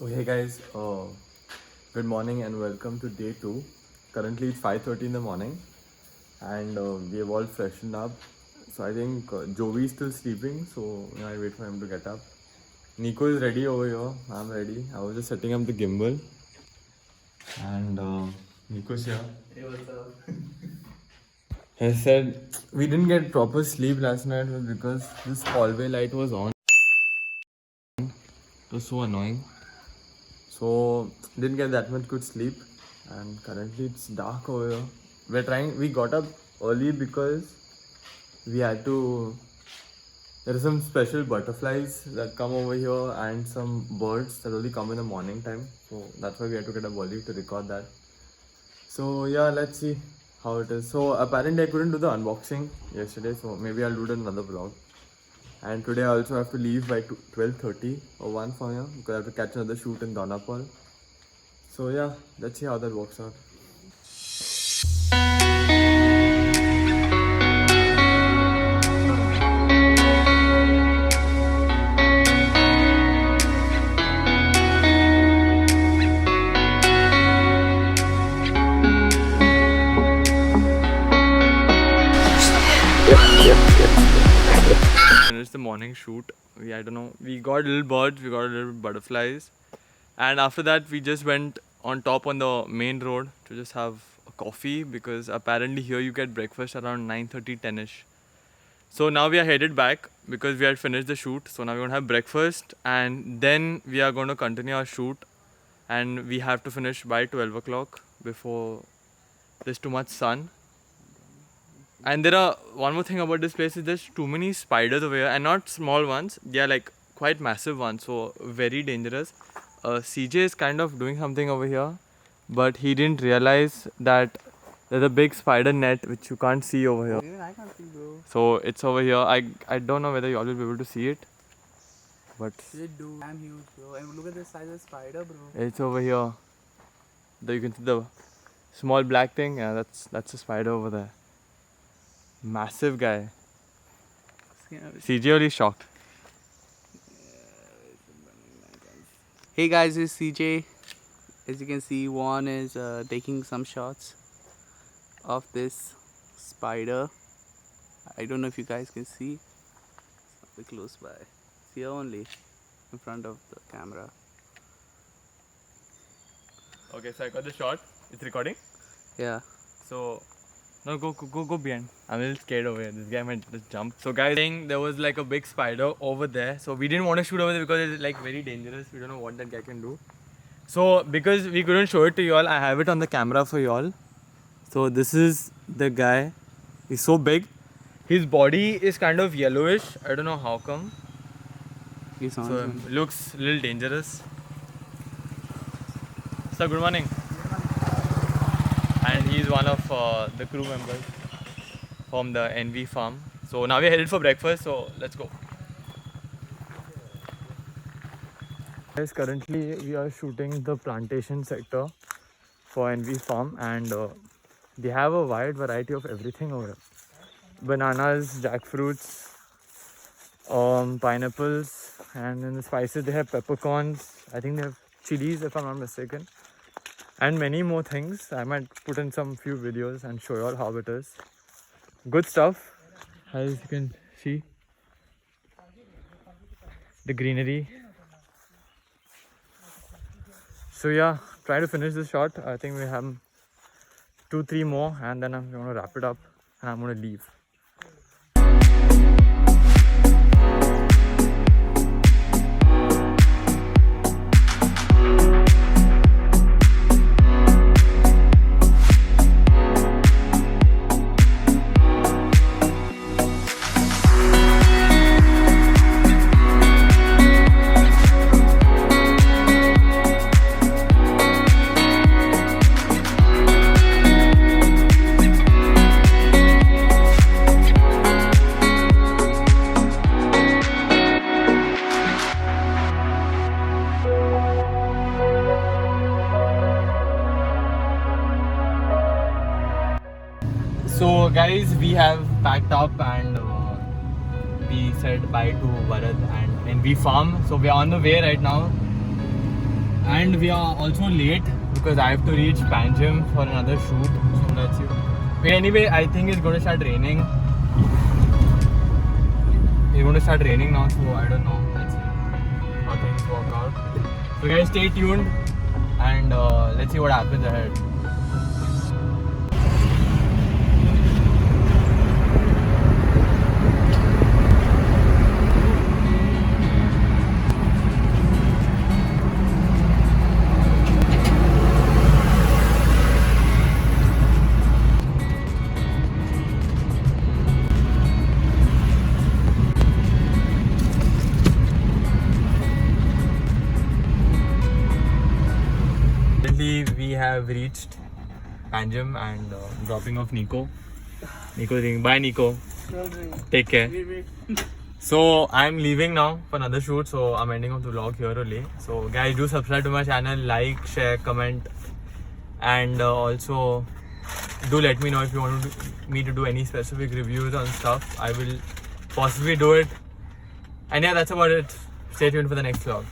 So hey guys, good morning and welcome to day 2. Currently it's 5:30 in the morning and we have all freshened up. So I think Jovi is still sleeping, so I wait for him to get up. Nico is ready over here. I'm ready. I was just setting up the gimbal and Nico's here. Hey, what's up? He said we didn't get proper sleep last night because this hallway light was on. It was so annoying. So didn't get that much good sleep and currently it's dark over here. We got up early because we had to, there are some special butterflies that come over here and some birds that only come in the morning time. So that's why we had to get up early to record that. So yeah, let's see how it is. So apparently I couldn't do the unboxing yesterday, so maybe I'll do it in another vlog. And today I also have to leave by 12:30 or 1 from here because I have to catch another shoot in Dabal. So yeah, let's see how that works out. Finished the morning shoot. I don't know, we got little birds, we got little butterflies, and after that we just went on top on the main road to just have a coffee because apparently here you get breakfast around 9:30, 10ish. So now we are headed back because we had finished the shoot. So now we're gonna have breakfast and then we are going to continue our shoot, and we have to finish by 12 o'clock before there's too much sun. And there are one more thing about this place is there's too many spiders over here, and not small ones. They are like quite massive ones, so very dangerous. CJ is kind of doing something over here, but he didn't realize that there's a big spider net which you can't see over here. Even I can't see, bro. So it's over here. I don't know whether you all will be able to see it, but Shit, dude. I'm huge, bro. And look at the size of the spider, bro. it's over here. There you can see the small black thing. Yeah, that's a spider over there. Massive guy. CJ only shocked. Hey guys, it's CJ. As you can see, Vaughan is taking some shots of this spider. I don't know if you guys can see. It's not close by. It's here only, in front of the camera. Okay, so I got the shot. It's recording. Yeah. So no, go behind. I'm a little scared over here. This guy might just jump. So guys, saying there was like a big spider over there. So we didn't want to shoot over there because it's like very dangerous. We don't know what that guy can do. So because we couldn't show it to you all, I have it on the camera for you all. So this is the guy. He's so big. His body is kind of yellowish. I don't know how come. He's on. So looks a little dangerous. Sir, good morning. And he's one of the crew members from the NV farm. So now we're headed for breakfast, so let's go. Guys, currently we are shooting the plantation sector for NV farm, and they have a wide variety of everything over here. Bananas, jackfruits, pineapples, and in the spices they have peppercorns. I think they have chilies if I'm not mistaken. And many more things. I might put in some few videos and show you all how it is. Good stuff, as you can see. The greenery. So yeah, try to finish this shot. I think we have 2-3 more and then I'm going to wrap it up and I'm going to leave. So guys, we have packed up and we said bye to Bharat and NV farm. So we are on the way right now. And we are also late because I have to reach Panjim for another shoot. So that's it. But anyway, I think it's going to start raining. It's going to start raining now, so I don't know. Let's see how things work out. So guys, stay tuned and let's see what happens ahead. We have reached Panjim and dropping off Nico. Nico saying bye Nico. Take care. So I'm leaving now for another shoot, so I'm ending off the vlog here only. So guys, do subscribe to my channel, like, share, comment, and also do let me know if you want me to do any specific reviews on stuff. I will possibly do it. And yeah, that's about it. Stay tuned for the next vlog.